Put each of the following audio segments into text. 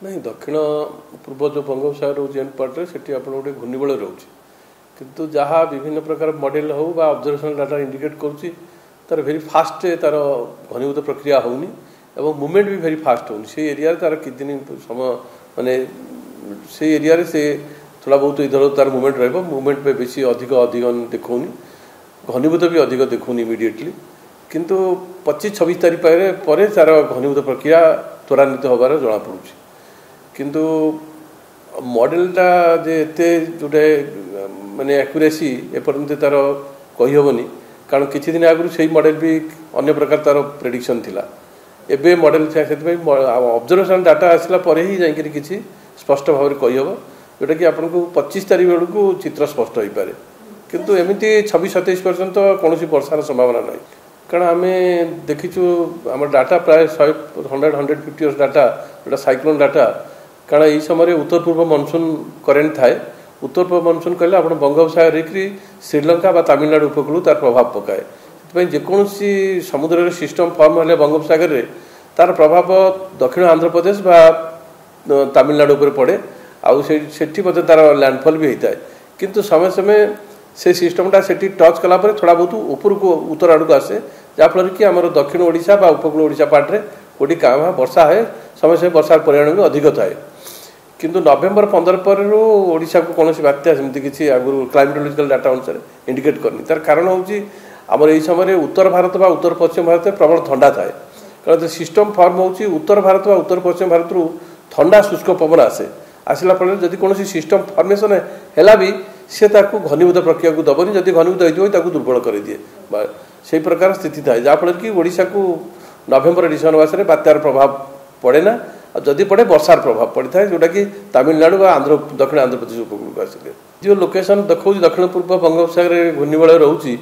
नहीं दक्षिण पूर्व जो बंगोपसागर रोज एंड पार्ट से आप गोटे घूर्णिबल रोचे किंतु जहाँ विभिन्न प्रकार मॉडल हो ऑब्जर्वेशन डाटा इंडिकेट करुँची तार भेरी फास्ट तार घनीभूत प्रक्रिया होनी एवं मूवमेंट भी भेरी फास्ट होनी से एरिया तार कितनी समय माने से एरिया से थोड़ा बहुत इधर तार मूवमेंट रहा मूवमेंट पे बेसी अधिक अधिक देखौनी घनीभूत भी अधिक देखौनी इमिडिएटली किंतु 25-26 तारीख पर तार घनीभूत प्रक्रिया त्वरान्वित होबार जना पड़ुछि किंतु मॉडलटा जे एते जोटे माने एक्यूरेसी एपर्यंत तार कही हेनी कारण किछि दिन आगु से मॉडल भी अन्य प्रकार तार प्रेडिक्शन थिला एबे मॉडल से ऑब्जर्वेशन डाटा आसला पर ही जाइकरी किछि स्पष्ट भाव में कही हेब जोटा कि आपको 25 तारीख बेलू चित्र स्पष्ट हो पारे किंतु एमती 26-27 पर्यंत कौन वर्षार संभावना ना कारण आम देखीचु आम डाटा प्राय 100-150 इयर्स डाटा जोटा साइक्लोन डाटा कारण यही समय उत्तर पूर्व मनसून करेन्ट थाए उत्तर पूर्व मनसून कहले आप बंगोपसागर होकर श्रीलंका व तमिलनाडु उपकूल तार प्रभाव पकाए जेकोसी समुद्र सिस्टम फर्म हेले बंगोपसागर रे तार प्रभाव दक्षिण आंध्र प्रदेश व तमिलनाडु पर पड़े आउ सेठी तार लैंडफॉल भी होता है किंतु समय समय से सिस्टमटा से टच कला थोड़ा बहुत ऊपर को उत्तर आड़ को आसे जहाँफल कि आम दक्षिण ओडिशा बा उपकूल ओडिशा पार्टे कोटी क्या वर्षा है समय समय वर्षार परिमाण भी अधिक थाए किंतु नवेम्बर 15 पर ओडिशा को कौन बात्या सेमती किसी आगुरी क्लाइमेटोलॉजिकल डाटा अनुसार इंडिकेट करनी तार कारण हूँ आमर यही समय उत्तर भारत व उत्तर पश्चिम भारत में प्रबल ठंडा थाए कारण सिस्टम फर्म होची उत्तर भारत व उत्तर पश्चिम भारत रू ठंडा शुष्क पवन आसे आसला फल जदि कौन सिस्टम फर्मेसन है भी सी घनीभूत प्रक्रिया को दबनी जदि घनीभूत होती दुर्बल कर दिए से प्रकार स्थिति थाए जहाँफल कि ओडिशा को नवेम्बर डिसेम्बर मासरे बात्यार प्रभाव पड़े ना जदि पड़े वर्षार प्रभाव पड़ता है जोटा कि तमिलनाडु व दक्षिण आंध्र प्रदेश उपकूल को आसिले जो लोकेशन देखा दक्षिण पूर्व बंगोपसागर घूर्णिबल रोचे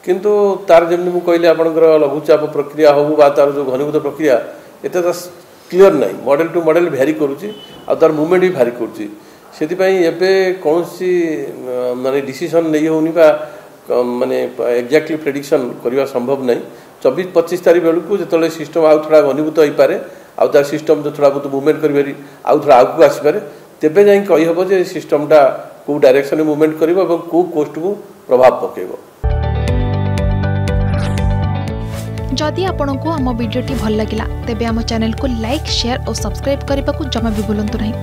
किंतु तार जमी मुझे कहली आपंकर लघुचाप प्रक्रिया हो तार जो घनीभूत प्रक्रिया एत क्लीयर ना मॉडल टू मॉडल भ्यारी करुच्ची तार मूवमेंट भी भारी करुच्ची से कौन सी माने डिसीजन नहीं होनी माने एक्जाक्टली प्रेडिक्शन करने संभव नहीं 24-25 तारीख बेलू जो सिस्टम आउ थोड़ा घनीभूत हो पारे आउ तार सिस्टम जो थोड़ा बहुत मूवमेंट करी आउ थोड़ा आगू आसपे तेबे जाई कही हम जे सिस्टमटा कौ डायरेक्शन में मूवमेंट कर कौ कोस्ट को प्रभाव पकेब। जदि आपंक आम भिडी भल लगा तेब आम चैनल को लाइक शेयर और सब्सक्राइब करने को जमा भी भूलु नहीं।